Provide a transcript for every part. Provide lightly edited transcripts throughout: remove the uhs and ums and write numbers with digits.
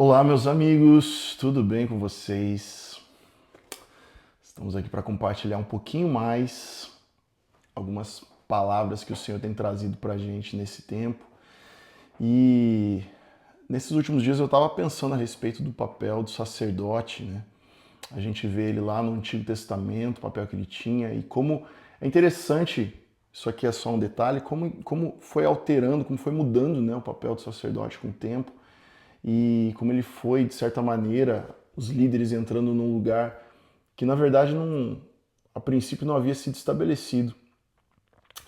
Olá, meus amigos, tudo bem com vocês? Estamos aqui para compartilhar um pouquinho mais algumas palavras que o Senhor tem trazido para a gente nesse tempo. E nesses últimos dias eu estava pensando a respeito do papel do sacerdote, né? A gente vê ele lá no Antigo Testamento, o papel que ele tinha, e como é interessante, isso aqui é só um detalhe, como foi alterando, como foi mudando, né, o papel do sacerdote com o tempo. E como ele foi, de certa maneira, os líderes entrando num lugar que na verdade não, a princípio não havia sido estabelecido.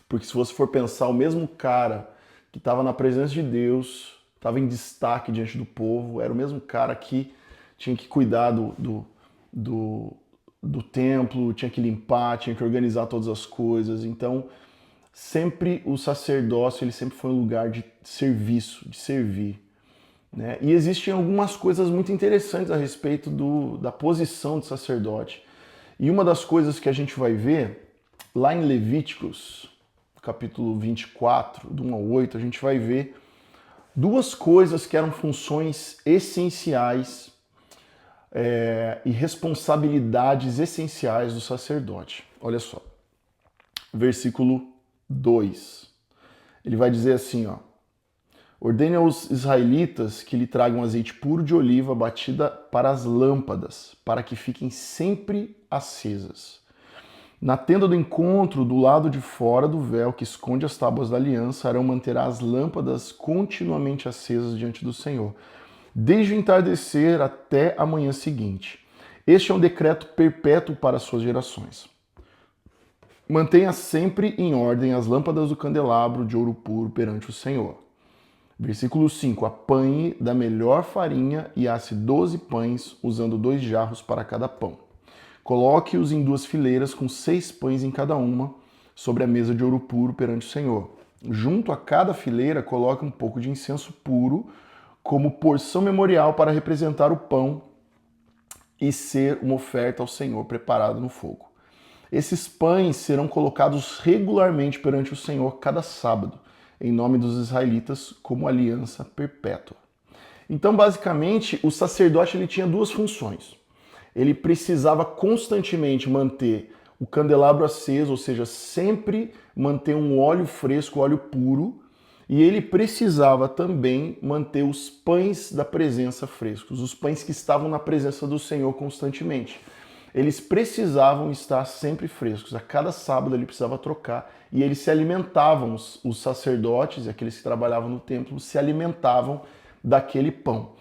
Porque se você for pensar, o mesmo cara que estava na presença de Deus, estava em destaque diante do povo, era o mesmo cara que tinha que cuidar do, do templo, tinha que limpar, tinha que organizar todas as coisas. Então, sempre o sacerdócio, ele sempre foi um lugar de serviço, de servir. Né? E existem algumas coisas muito interessantes a respeito da posição do sacerdote. E uma das coisas que a gente vai ver lá em Levíticos, capítulo 24, do 1 ao 8, a gente vai ver duas coisas que eram funções essenciais e responsabilidades essenciais do sacerdote. Olha só, versículo 2. Ele vai dizer assim, ó: ordene aos israelitas que lhe tragam azeite puro de oliva batida para as lâmpadas, para que fiquem sempre acesas. Na tenda do encontro, do lado de fora do véu que esconde as tábuas da aliança, Arão manterá as lâmpadas continuamente acesas diante do Senhor, desde o entardecer até a manhã seguinte. Este é um decreto perpétuo para as suas gerações. Mantenha sempre em ordem as lâmpadas do candelabro de ouro puro perante o Senhor. Versículo 5. Apanhe da melhor farinha e asse 12 pães, usando 2 jarros para cada pão. Coloque-os em 2 fileiras, com 6 pães em cada uma, sobre a mesa de ouro puro perante o Senhor. Junto a cada fileira, coloque um pouco de incenso puro, como porção memorial para representar o pão e ser uma oferta ao Senhor preparada no fogo. Esses pães serão colocados regularmente perante o Senhor cada sábado, em nome dos israelitas, como aliança perpétua. Então, basicamente, o sacerdote ele tinha duas funções. Ele precisava constantemente manter o candelabro aceso, ou seja, sempre manter um óleo fresco, óleo puro, e ele precisava também manter os pães da presença frescos, os pães que estavam na presença do Senhor constantemente. Eles precisavam estar sempre frescos. A cada sábado ele precisava trocar e eles se alimentavam, os sacerdotes e aqueles que trabalhavam no templo se alimentavam daquele pão.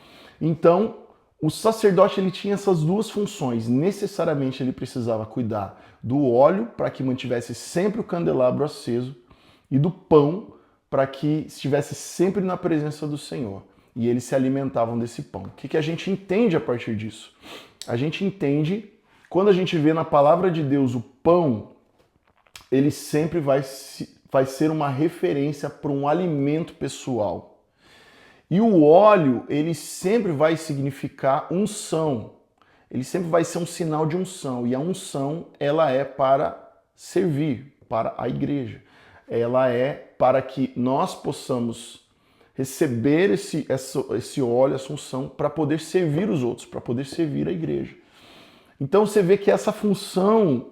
Então, o sacerdote ele tinha essas duas funções. Necessariamente ele precisava cuidar do óleo para que mantivesse sempre o candelabro aceso e do pão para que estivesse sempre na presença do Senhor. E eles se alimentavam desse pão. O que a gente entende a partir disso? A gente entende, quando a gente vê na palavra de Deus o pão, ele sempre vai ser uma referência para um alimento pessoal. E o óleo, ele sempre vai significar unção. Ele sempre vai ser um sinal de unção. E a unção, ela é para servir, para a igreja. Ela é para que nós possamos receber esse óleo, essa unção, para poder servir os outros, para poder servir a igreja. Então você vê que essa função,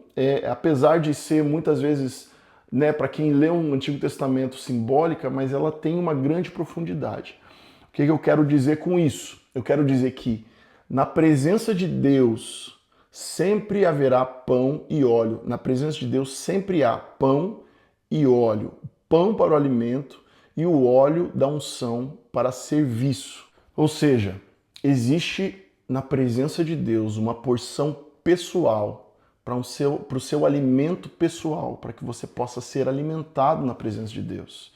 apesar de ser muitas vezes, né, para quem lê um Antigo Testamento, simbólica, mas ela tem uma grande profundidade. O que eu quero dizer com isso? Eu quero dizer que na presença de Deus sempre haverá pão e óleo. Na presença de Deus sempre há pão e óleo. Pão para o alimento e o óleo da unção para serviço. Ou seja, existe na presença de Deus uma porção pessoal para o seu alimento pessoal, para que você possa ser alimentado na presença de Deus.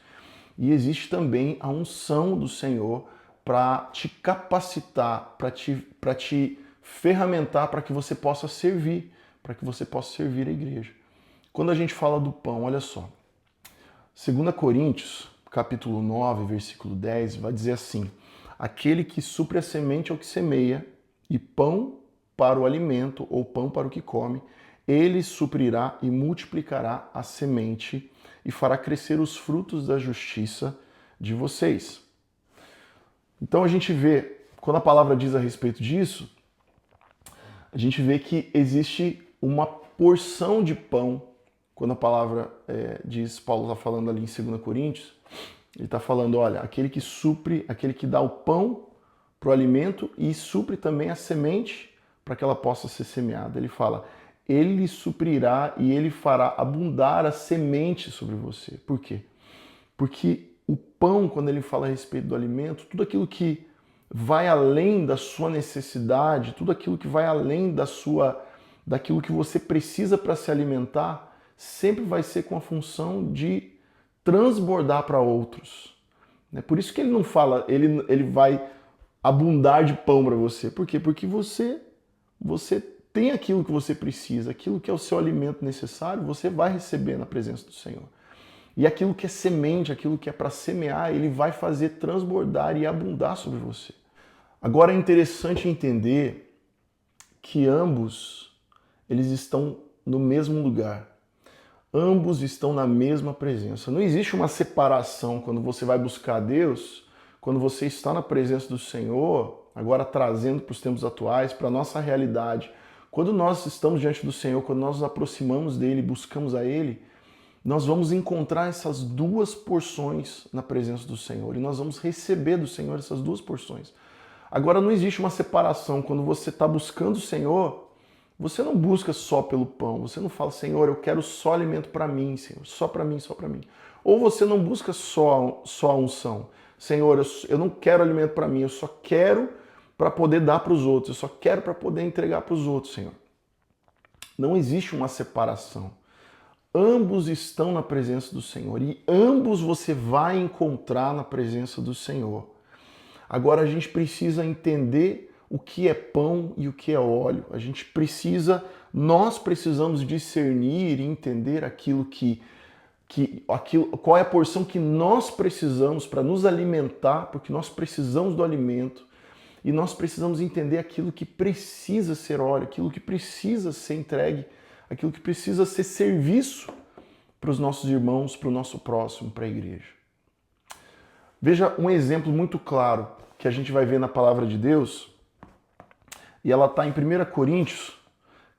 E existe também a unção do Senhor para te capacitar, para te ferramentar para que você possa servir, para que você possa servir a igreja. Quando a gente fala do pão, olha só. 2 Coríntios, capítulo 9, versículo 10, vai dizer assim: aquele que supre a semente ao que semeia, e pão para o alimento, ou pão para o que come, ele suprirá e multiplicará a semente e fará crescer os frutos da justiça de vocês. Então a gente vê quando a palavra diz a respeito disso, a gente vê que existe uma porção de pão. Quando a palavra diz, Paulo está falando ali em 2 Coríntios, ele está falando, olha, aquele que supre, aquele que dá o pão para o alimento e supre também a semente para que ela possa ser semeada. Ele fala, ele suprirá e ele fará abundar a semente sobre você. Por quê? Porque o pão, quando ele fala a respeito do alimento, tudo aquilo que vai além da sua necessidade, tudo aquilo que vai além daquilo que você precisa para se alimentar, sempre vai ser com a função de transbordar para outros. Por isso que ele não fala, ele vai abundar de pão para você. Por quê? Porque você tem aquilo que você precisa, aquilo que é o seu alimento necessário, você vai receber na presença do Senhor. E aquilo que é semente, aquilo que é para semear, ele vai fazer transbordar e abundar sobre você. Agora é interessante entender que ambos, eles estão no mesmo lugar. Ambos estão na mesma presença. Não existe uma separação quando você vai buscar a Deus, quando você está na presença do Senhor, agora trazendo para os tempos atuais, para a nossa realidade. Quando nós estamos diante do Senhor, quando nós nos aproximamos dele, buscamos a ele, nós vamos encontrar essas duas porções na presença do Senhor e nós vamos receber do Senhor essas duas porções. Agora não existe uma separação. Quando você está buscando o Senhor, você não busca só pelo pão, você não fala, Senhor, eu quero só alimento para mim, Senhor, só para mim, só para mim. Ou você não busca só a unção. Senhor, eu não quero alimento para mim, eu só quero para poder dar para os outros, eu só quero para poder entregar para os outros, Senhor. Não existe uma separação. Ambos estão na presença do Senhor e ambos você vai encontrar na presença do Senhor. Agora a gente precisa entender o que é pão e o que é óleo. Nós precisamos discernir e entender qual é a porção que nós precisamos para nos alimentar, porque nós precisamos do alimento e nós precisamos entender aquilo que precisa ser óleo, aquilo que precisa ser entregue, aquilo que precisa ser serviço para os nossos irmãos, para o nosso próximo, para a igreja. Veja um exemplo muito claro que a gente vai ver na palavra de Deus, e ela está em 1 Coríntios,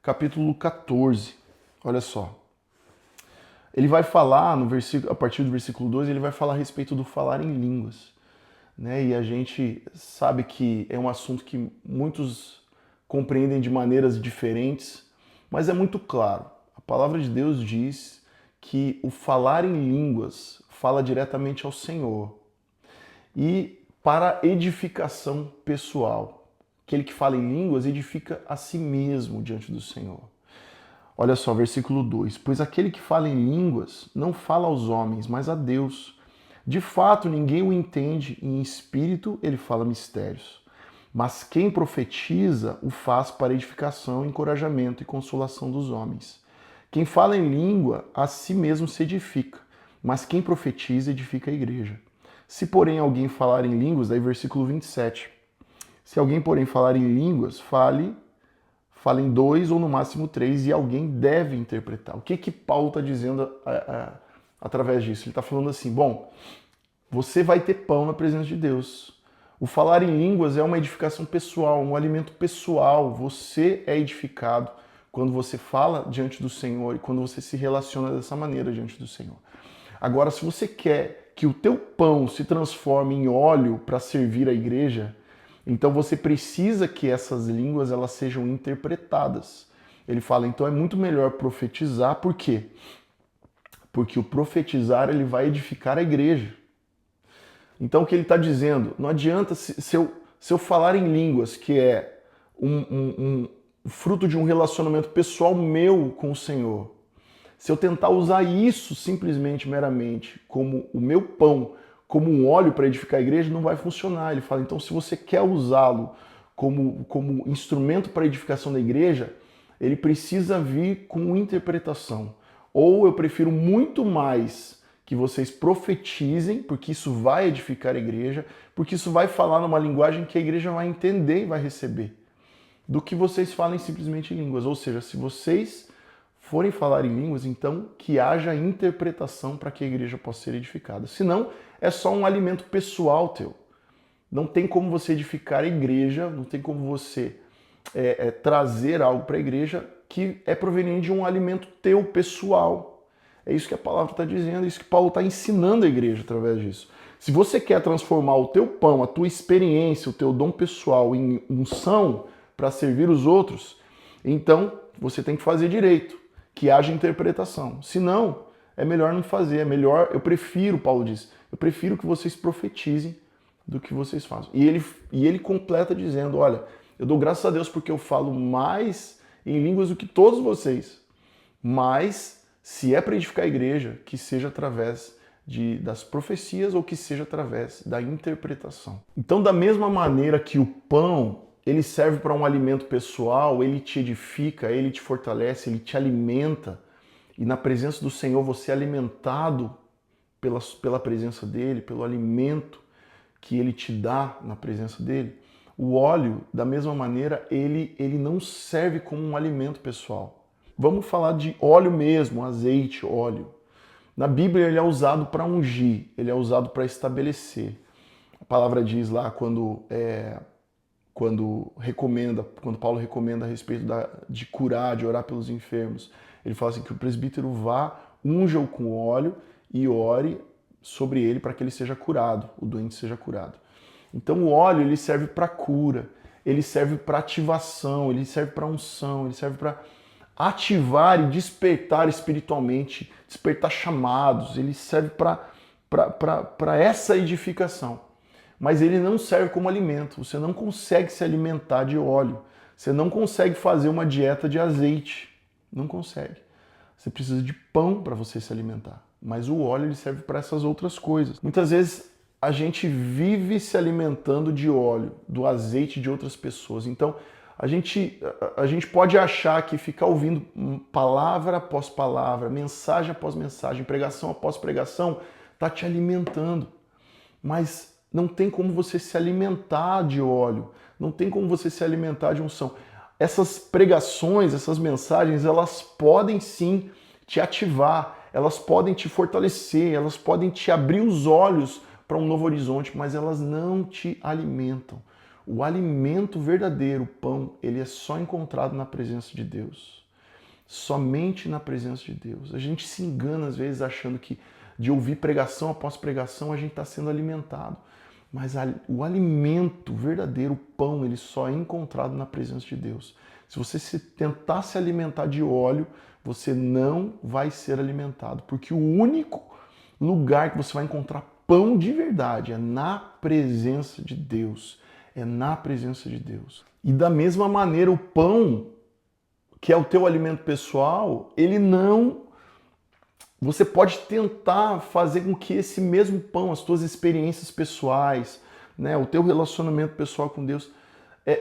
capítulo 14. Olha só. Ele vai falar, a partir do versículo 2, ele vai falar a respeito do falar em línguas. E a gente sabe que é um assunto que muitos compreendem de maneiras diferentes, mas é muito claro. A palavra de Deus diz que o falar em línguas fala diretamente ao Senhor e para edificação pessoal. Aquele que fala em línguas edifica a si mesmo diante do Senhor. Olha só, versículo 2. Pois aquele que fala em línguas não fala aos homens, mas a Deus. De fato, ninguém o entende, e em espírito ele fala mistérios. Mas quem profetiza o faz para edificação, encorajamento e consolação dos homens. Quem fala em língua, a si mesmo se edifica, mas quem profetiza edifica a igreja. Se, porém, alguém falar em línguas, daí versículo 27. Se alguém, porém, falar em línguas, fale em 2 ou no máximo 3 e alguém deve interpretar. O que Paulo está dizendo através disso? Ele está falando assim, bom, você vai ter pão na presença de Deus. O falar em línguas é uma edificação pessoal, um alimento pessoal. Você é edificado quando você fala diante do Senhor e quando você se relaciona dessa maneira diante do Senhor. Agora, se você quer que o teu pão se transforme em óleo para servir a igreja, então você precisa que essas línguas elas sejam interpretadas. Ele fala, então é muito melhor profetizar, por quê? Porque o profetizar ele vai edificar a igreja. Então o que ele está dizendo? Não adianta se eu falar em línguas, que é um fruto de um relacionamento pessoal meu com o Senhor, se eu tentar usar isso simplesmente, meramente, como o meu pão, como um óleo para edificar a igreja, não vai funcionar. Ele fala, então se você quer usá-lo como instrumento para a edificação da igreja, ele precisa vir com interpretação. Ou eu prefiro muito mais que vocês profetizem, porque isso vai edificar a igreja, porque isso vai falar numa linguagem que a igreja vai entender e vai receber, do que vocês falem simplesmente em línguas. Ou seja, se vocês forem falar em línguas, então que haja interpretação para que a igreja possa ser edificada. Senão, é só um alimento pessoal teu. Não tem como você edificar a igreja, não tem como você trazer algo para a igreja que é proveniente de um alimento teu, pessoal. É isso que a palavra está dizendo, é isso que Paulo está ensinando a igreja através disso. Se você quer transformar o teu pão, a tua experiência, o teu dom pessoal em unção para servir os outros, então você tem que fazer direito, que haja interpretação. Se não, é melhor não fazer, é melhor, eu prefiro, Paulo diz, eu prefiro que vocês profetizem do que vocês façam. E ele completa dizendo, olha, eu dou graças a Deus porque eu falo mais em línguas do que todos vocês, mas se é para edificar a igreja, que seja através das profecias ou que seja através da interpretação. Então, da mesma maneira que o pão, ele serve para um alimento pessoal, ele te edifica, ele te fortalece, ele te alimenta, e na presença do Senhor você é alimentado pela presença dele, pelo alimento que ele te dá na presença dele. O óleo, da mesma maneira, ele não serve como um alimento pessoal. Vamos falar de óleo mesmo, azeite, óleo. Na Bíblia ele é usado para ungir, ele é usado para estabelecer. A palavra diz lá quando Paulo recomenda a respeito de curar, de orar pelos enfermos, ele fala assim que o presbítero vá, unja-o com óleo e ore sobre ele para que ele seja curado, o doente seja curado. Então o óleo ele serve para cura, ele serve para ativação, ele serve para unção, ele serve para ativar e despertar espiritualmente, despertar chamados, ele serve para essa edificação. Mas ele não serve como alimento, você não consegue se alimentar de óleo, você não consegue fazer uma dieta de azeite, não consegue. Você precisa de pão para você se alimentar, mas o óleo ele serve para essas outras coisas. Muitas vezes a gente vive se alimentando de óleo, do azeite de outras pessoas. Então, a gente pode achar que ficar ouvindo palavra após palavra, mensagem após mensagem, pregação após pregação, está te alimentando. Mas não tem como você se alimentar de óleo, não tem como você se alimentar de unção. Essas pregações, essas mensagens, elas podem sim te ativar, elas podem te fortalecer, elas podem te abrir os olhos para um novo horizonte, mas elas não te alimentam. O alimento verdadeiro, o pão, ele é só encontrado na presença de Deus. Somente na presença de Deus. A gente se engana às vezes achando que de ouvir pregação após pregação a gente está sendo alimentado. Mas o alimento verdadeiro, o pão, ele só é encontrado na presença de Deus. Se você tentar se alimentar de óleo, você não vai ser alimentado. Porque o único lugar que você vai encontrar pão de verdade é na presença de Deus. É na presença de Deus. E da mesma maneira, o pão, que é o teu alimento pessoal, ele não... Você pode tentar fazer com que esse mesmo pão, as tuas experiências pessoais, né, o teu relacionamento pessoal com Deus,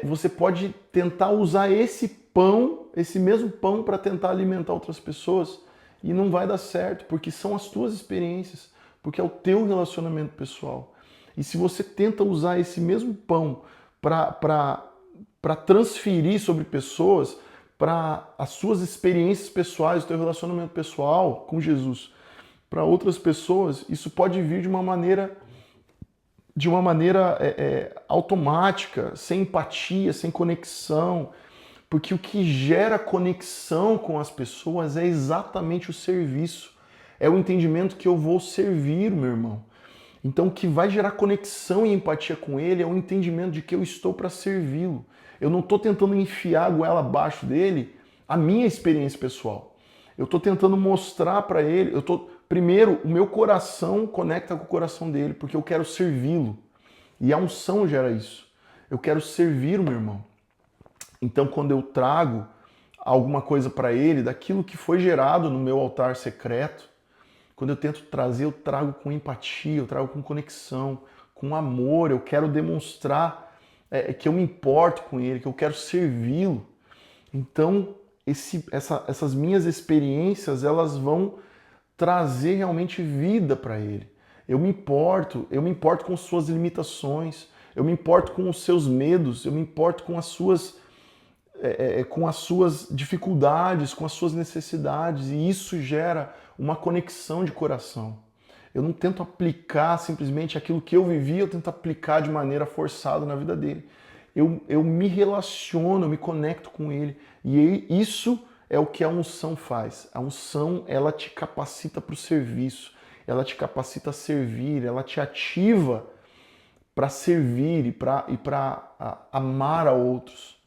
você pode tentar usar esse pão, esse mesmo pão, para tentar alimentar outras pessoas. E não vai dar certo, porque são as tuas experiências, porque é o teu relacionamento pessoal. E se você tenta usar esse mesmo pão para transferir sobre pessoas, para as suas experiências pessoais, o teu relacionamento pessoal com Jesus, para outras pessoas, isso pode vir de uma maneira automática, sem empatia, sem conexão, porque o que gera conexão com as pessoas é exatamente o serviço, é o entendimento que eu vou servir, meu irmão. Então, o que vai gerar conexão e empatia com ele é o entendimento de que eu estou para servi-lo. Eu não estou tentando enfiar a goela abaixo dele a minha experiência pessoal. Eu estou tentando mostrar para ele, primeiro, o meu coração conecta com o coração dele, porque eu quero servi-lo. E a unção gera isso. Eu quero servir o meu irmão. Então, quando eu trago alguma coisa para ele, daquilo que foi gerado no meu altar secreto, quando eu tento trazer, eu trago com empatia, eu trago com conexão, com amor. Eu quero demonstrar que eu me importo com ele, que eu quero servi-lo. Então, essas minhas experiências, elas vão trazer realmente vida para ele. Eu me importo com suas limitações, eu me importo com os seus medos, eu me importo com as suas dificuldades, com as suas necessidades, e isso gera uma conexão de coração. Eu não tento aplicar simplesmente aquilo que eu vivi, eu tento aplicar de maneira forçada na vida dele. Eu me relaciono, eu me conecto com ele. E isso é o que a unção faz. A unção, ela te capacita para o serviço, ela te capacita a servir, ela te ativa para servir e para amar a outros.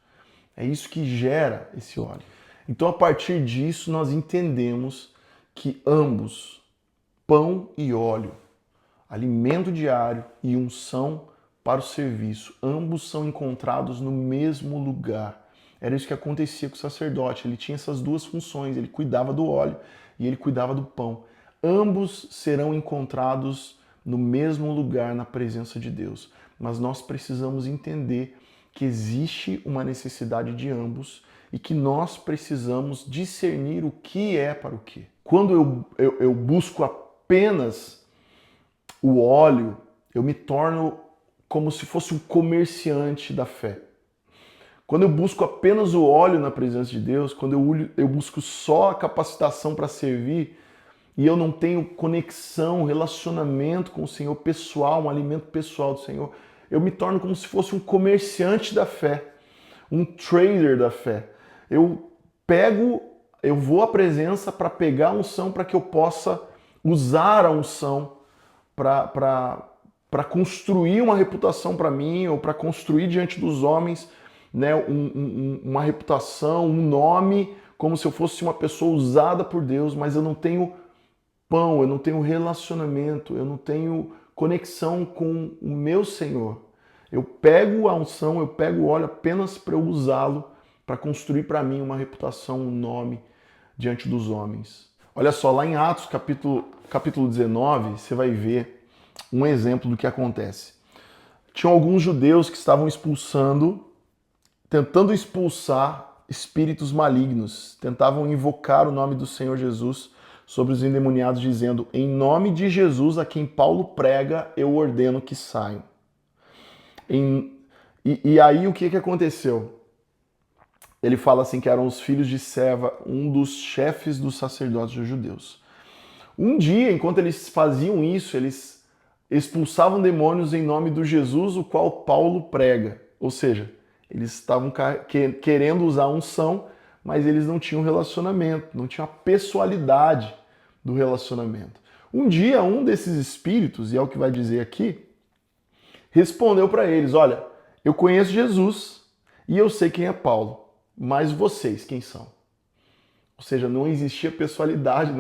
É isso que gera esse óleo. Então, a partir disso, nós entendemos que ambos, pão e óleo, alimento diário e unção para o serviço, ambos são encontrados no mesmo lugar. Era isso que acontecia com o sacerdote. Ele tinha essas duas funções, ele cuidava do óleo e ele cuidava do pão. Ambos serão encontrados no mesmo lugar na presença de Deus. Mas nós precisamos entender que existe uma necessidade de ambos e que nós precisamos discernir o que é para o que. Quando eu busco apenas o óleo, eu me torno como se fosse um comerciante da fé. Quando eu busco apenas o óleo na presença de Deus, quando eu busco só a capacitação para servir e eu não tenho conexão, relacionamento com o Senhor pessoal, um alimento pessoal do Senhor, eu me torno como se fosse um comerciante da fé, um trader da fé. Eu vou à presença para pegar a unção para que eu possa usar a unção para construir uma reputação para mim ou para construir diante dos homens, né, uma reputação, um nome, como se eu fosse uma pessoa usada por Deus, mas eu não tenho pão, eu não tenho relacionamento, eu não tenho conexão com o meu Senhor. Eu pego a unção, eu pego o óleo apenas para eu usá-lo, para construir para mim uma reputação, um nome diante dos homens. Olha só, lá em Atos capítulo 19, você vai ver um exemplo do que acontece. Tinham alguns judeus que estavam tentando expulsar espíritos malignos, tentavam invocar o nome do Senhor Jesus sobre os endemoniados, dizendo: em nome de Jesus, a quem Paulo prega, eu ordeno que saiam. E aí o que aconteceu? Ele fala assim que eram os filhos de Seva, um dos chefes dos sacerdotes dos judeus. Um dia, enquanto eles faziam isso, eles expulsavam demônios em nome do Jesus, o qual Paulo prega. Ou seja, eles estavam querendo usar a unção, mas eles não tinham relacionamento, não tinham a pessoalidade do relacionamento. Um dia, um desses espíritos, e é o que vai dizer aqui, respondeu para eles: olha, eu conheço Jesus e eu sei quem é Paulo, mas vocês quem são? Ou seja, não existia pessoalidade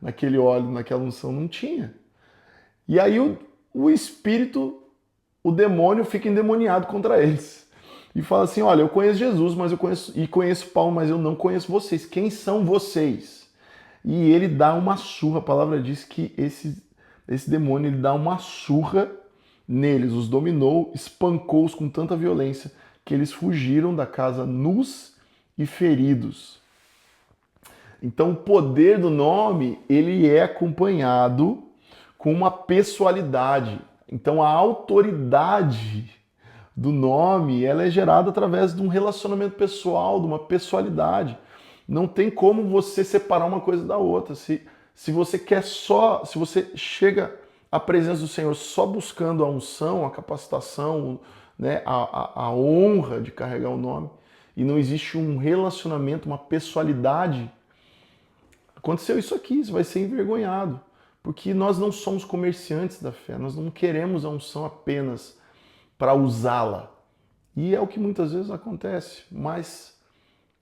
naquele óleo, naquela unção, não tinha. E aí o espírito, o demônio fica endemoniado contra eles. E fala assim: olha, eu conheço Jesus, mas eu conheço Paulo, mas eu não conheço vocês. Quem são vocês? E ele dá uma surra. A palavra diz que esse demônio, ele dá uma surra neles, os dominou, espancou-os com tanta violência que eles fugiram da casa nus e feridos. Então o poder do nome, ele é acompanhado com uma pessoalidade. Então a autoridade do nome, ela é gerada através de um relacionamento pessoal, de uma pessoalidade. Não tem como você separar uma coisa da outra. Se você chega à presença do Senhor só buscando a unção, a capacitação, né, a honra de carregar o nome, e não existe um relacionamento, uma pessoalidade, aconteceu isso aqui, você vai ser envergonhado. Porque nós não somos comerciantes da fé, nós não queremos a unção apenas para usá-la. E é o que muitas vezes acontece, mas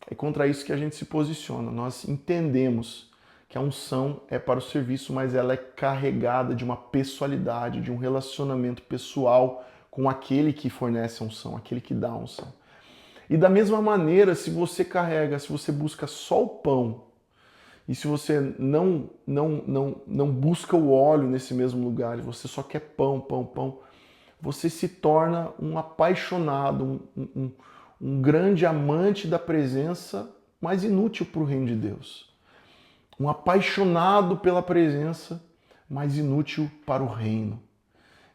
é contra isso que a gente se posiciona. Nós entendemos que a unção é para o serviço, mas ela é carregada de uma pessoalidade, de um relacionamento pessoal com aquele que fornece a unção, aquele que dá a unção. E da mesma maneira, se você busca só o pão, e se você não busca o óleo nesse mesmo lugar, você só quer pão, você se torna um apaixonado, um grande amante da presença, mas inútil para o reino de Deus. Um apaixonado pela presença, mas inútil para o reino.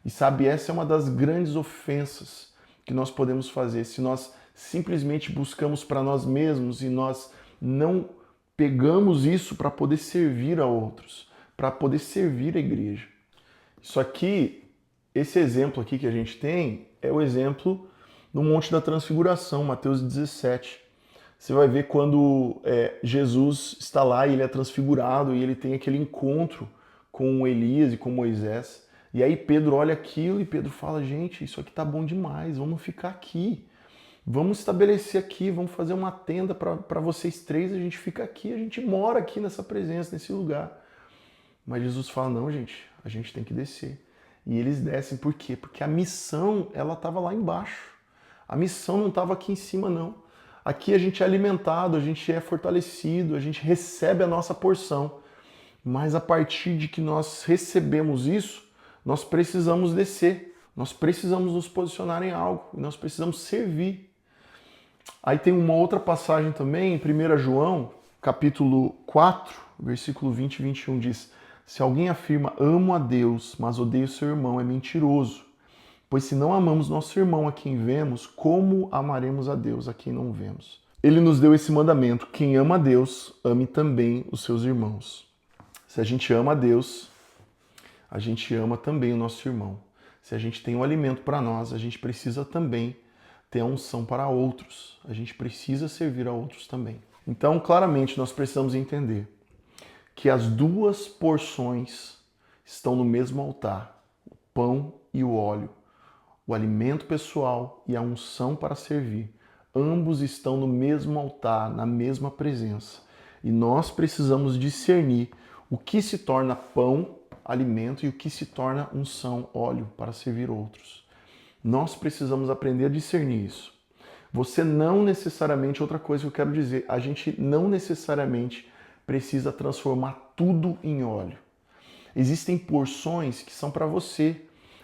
E sabe, essa é uma das grandes ofensas que nós podemos fazer, se nós simplesmente buscamos para nós mesmos e nós não pegamos isso para poder servir a outros. para poder servir a igreja. Isso aqui, esse exemplo aqui que a gente tem é o exemplo no Monte da Transfiguração, Mateus 17. Você vai ver quando Jesus está lá e ele é transfigurado e ele tem aquele encontro com Elias e com Moisés. E aí Pedro olha aquilo e Pedro fala, gente, isso aqui tá bom demais, vamos ficar aqui. Vamos estabelecer aqui, vamos fazer uma tenda para vocês três, a gente fica aqui, a gente mora aqui nessa presença, nesse lugar. Mas Jesus fala, não, gente, a gente tem que descer. E eles descem, por quê? Porque a missão, ela estava lá embaixo. A missão não estava aqui em cima, não. Aqui a gente é alimentado, a gente é fortalecido, a gente recebe a nossa porção. Mas a partir de que nós recebemos isso, nós precisamos descer. Nós precisamos nos posicionar em algo. Nós precisamos servir. Aí tem uma outra passagem também, em 1 João, capítulo 4, versículo 20 e 21, diz: se alguém afirma, amo a Deus, mas odeio seu irmão, é mentiroso. Pois se não amamos nosso irmão a quem vemos, como amaremos a Deus a quem não vemos? Ele nos deu esse mandamento: quem ama a Deus, ame também os seus irmãos. Se a gente ama a Deus, a gente ama também o nosso irmão. Se a gente tem um alimento para nós, a gente precisa também ter a unção para outros. A gente precisa servir a outros também. Então, claramente, nós precisamos entender que as duas porções estão no mesmo altar: o pão e o óleo, o alimento pessoal e a unção para servir. Ambos estão no mesmo altar, na mesma presença. E nós precisamos discernir o que se torna pão, alimento, e o que se torna unção, óleo, para servir outros. Nós precisamos aprender a discernir isso. Você não necessariamente, outra coisa que eu quero dizer, a gente não necessariamente precisa transformar tudo em óleo. Existem porções que são para você.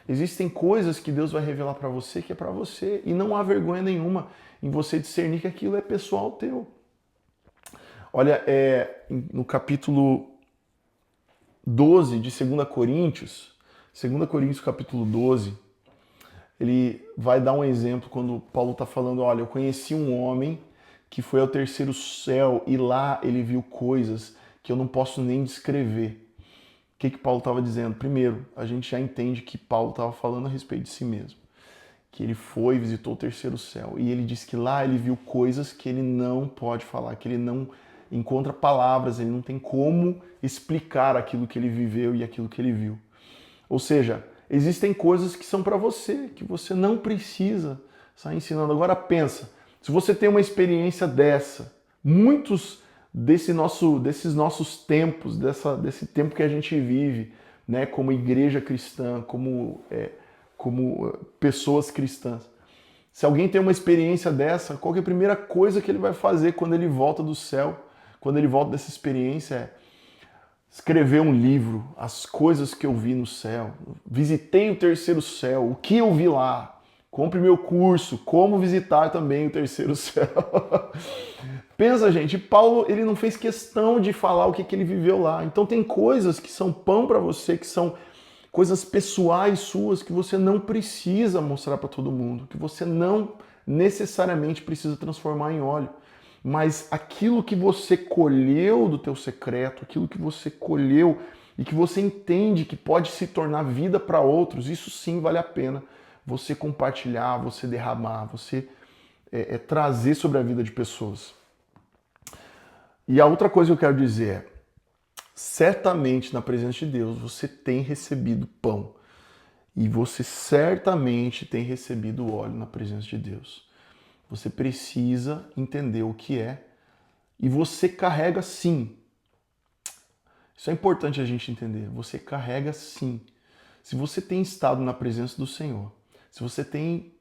Existem coisas que Deus vai revelar para você que é para você. E não há vergonha nenhuma em você discernir que aquilo é pessoal teu. Olha, no capítulo 12 de 2 Coríntios, 2 Coríntios capítulo 12, ele vai dar um exemplo quando Paulo está falando, olha, eu conheci um homem que foi ao terceiro céu e lá ele viu coisas que eu não posso nem descrever. O que Paulo estava dizendo? Primeiro, a gente já entende que Paulo estava falando a respeito de si mesmo. Que ele foi, visitou o terceiro céu e ele diz que lá ele viu coisas que ele não pode falar, que ele não encontra palavras, ele não tem como explicar aquilo que ele viveu e aquilo que ele viu. Ou seja, existem coisas que são para você, que você não precisa sair ensinando. Agora pensa, se você tem uma experiência dessa, muitos desses nossos tempos, desse tempo que a gente vive, né, como igreja cristã, como pessoas cristãs. Se alguém tem uma experiência dessa, qual que é a primeira coisa que ele vai fazer quando ele volta do céu, quando ele volta dessa experiência é escrever um livro, as coisas que eu vi no céu, visitei o terceiro céu, o que eu vi lá, compre meu curso, como visitar também o terceiro céu. Pensa, gente, Paulo ele não fez questão de falar o que ele viveu lá. Então tem coisas que são pão para você, que são coisas pessoais suas que você não precisa mostrar para todo mundo, que você não necessariamente precisa transformar em óleo. Mas aquilo que você colheu do teu secreto, aquilo que você colheu e que você entende que pode se tornar vida para outros, isso sim vale a pena você compartilhar, você derramar, você trazer sobre a vida de pessoas. E a outra coisa que eu quero dizer é, certamente na presença de Deus você tem recebido pão e você certamente tem recebido óleo na presença de Deus. Você precisa entender o que é e você carrega sim. Isso é importante a gente entender. Você carrega sim. Se você tem estado na presença do Senhor, se você tem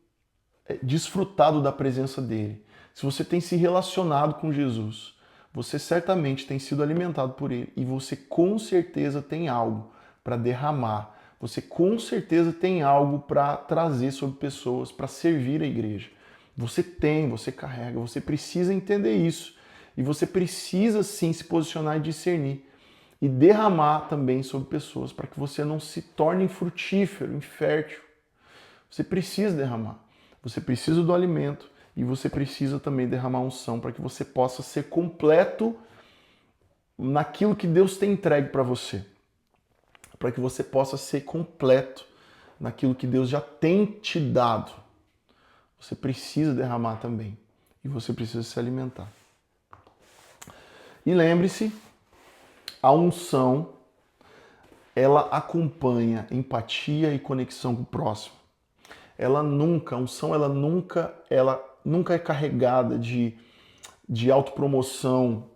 desfrutado da presença dele, se você tem se relacionado com Jesus, você certamente tem sido alimentado por ele e você com certeza tem algo para derramar. Você com certeza tem algo para trazer sobre pessoas, para servir a igreja. Você tem, você carrega, você precisa entender isso. E você precisa sim se posicionar e discernir. E derramar também sobre pessoas, para que você não se torne infrutífero, infértil. Você precisa derramar. Você precisa do alimento e você precisa também derramar unção para que você possa ser completo naquilo que Deus tem entregue para você. para que você possa ser completo naquilo que Deus já tem te dado. Você precisa derramar também. E você precisa se alimentar. E lembre-se, a unção, ela acompanha empatia e conexão com o próximo. A unção, ela nunca é carregada de autopromoção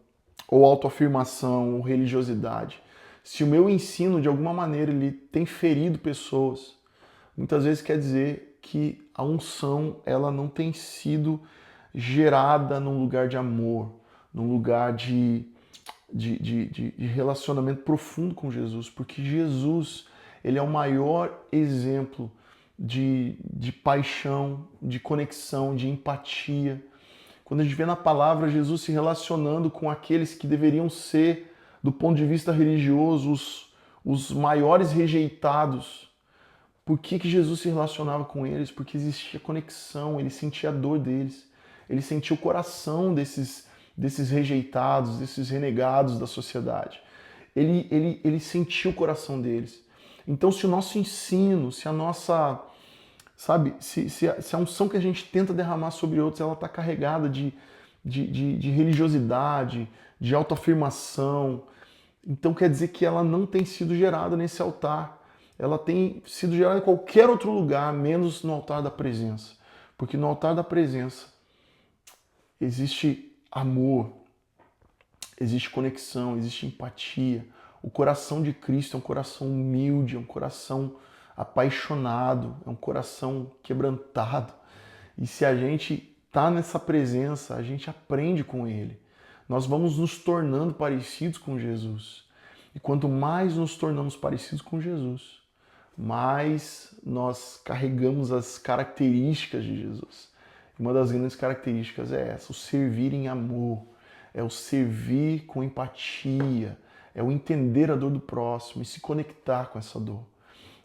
ou autoafirmação ou religiosidade. Se o meu ensino, de alguma maneira, ele tem ferido pessoas, muitas vezes quer dizer que a unção, ela não tem sido gerada num lugar de amor, num lugar de relacionamento profundo com Jesus, porque Jesus, ele é o maior exemplo de paixão, de conexão, de empatia. Quando a gente vê na palavra Jesus se relacionando com aqueles que deveriam ser, do ponto de vista religioso, os maiores rejeitados, por que Jesus se relacionava com eles? Porque existia conexão, ele sentia a dor deles, ele sentia o coração desses rejeitados, desses renegados da sociedade. Ele sentiu o coração deles. Então, se o nosso ensino, se a nossa, sabe, se a unção que a gente tenta derramar sobre outros, ela está carregada de religiosidade, de autoafirmação, então quer dizer que ela não tem sido gerada nesse altar. Ela tem sido gerada em qualquer outro lugar, menos no altar da presença. Porque no altar da presença existe amor, existe conexão, existe empatia. O coração de Cristo é um coração humilde, é um coração apaixonado, é um coração quebrantado. E se a gente está nessa presença, a gente aprende com Ele. Nós vamos nos tornando parecidos com Jesus. E quanto mais nos tornamos parecidos com Jesus, mais nós carregamos as características de Jesus. Uma das grandes características é essa, o servir em amor, é o servir com empatia, é o entender a dor do próximo e se conectar com essa dor.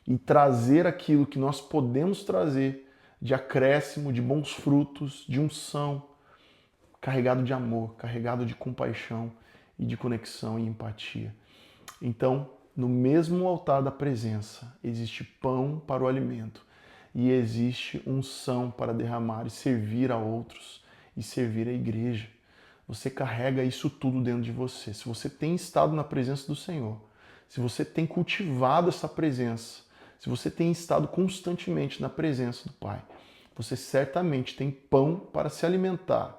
E trazer aquilo que nós podemos trazer de acréscimo, de bons frutos, de unção, carregado de amor, carregado de compaixão e de conexão e empatia. Então, no mesmo altar da presença, existe pão para o alimento e existe unção para derramar e servir a outros e servir a igreja. Você carrega isso tudo dentro de você. Se você tem estado na presença do Senhor, se você tem cultivado essa presença, se você tem estado constantemente na presença do Pai, você certamente tem pão para se alimentar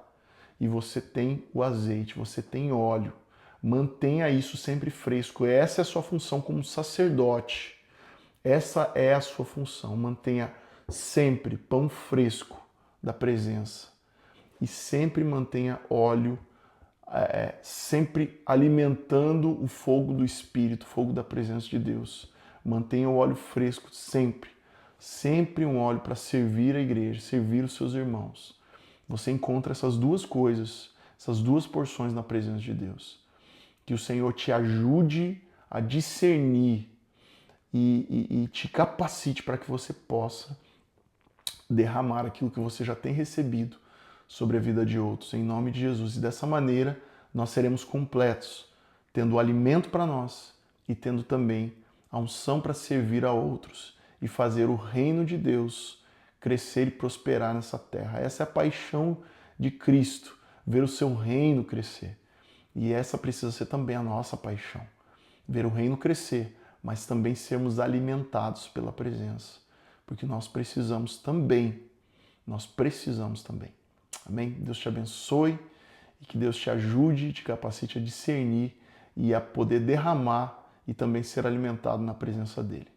e você tem o azeite, você tem óleo. Mantenha isso sempre fresco. Essa é a sua função como sacerdote. Essa é a sua função. Mantenha sempre pão fresco da presença. E sempre mantenha óleo, sempre alimentando o fogo do Espírito, o fogo da presença de Deus. Mantenha o óleo fresco sempre. Sempre um óleo para servir a igreja, servir os seus irmãos. Você encontra essas duas coisas, essas duas porções na presença de Deus. Que o Senhor te ajude a discernir e te capacite para que você possa derramar aquilo que você já tem recebido sobre a vida de outros, em nome de Jesus. E dessa maneira nós seremos completos, tendo o alimento para nós e tendo também a unção para servir a outros e fazer o reino de Deus crescer e prosperar nessa terra. Essa é a paixão de Cristo, ver o seu reino crescer. E essa precisa ser também a nossa paixão. Ver o reino crescer, mas também sermos alimentados pela presença. Porque nós precisamos também. Amém? Deus te abençoe e que Deus te ajude e te capacite a discernir e a poder derramar e também ser alimentado na presença dEle.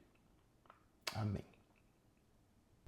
Amém.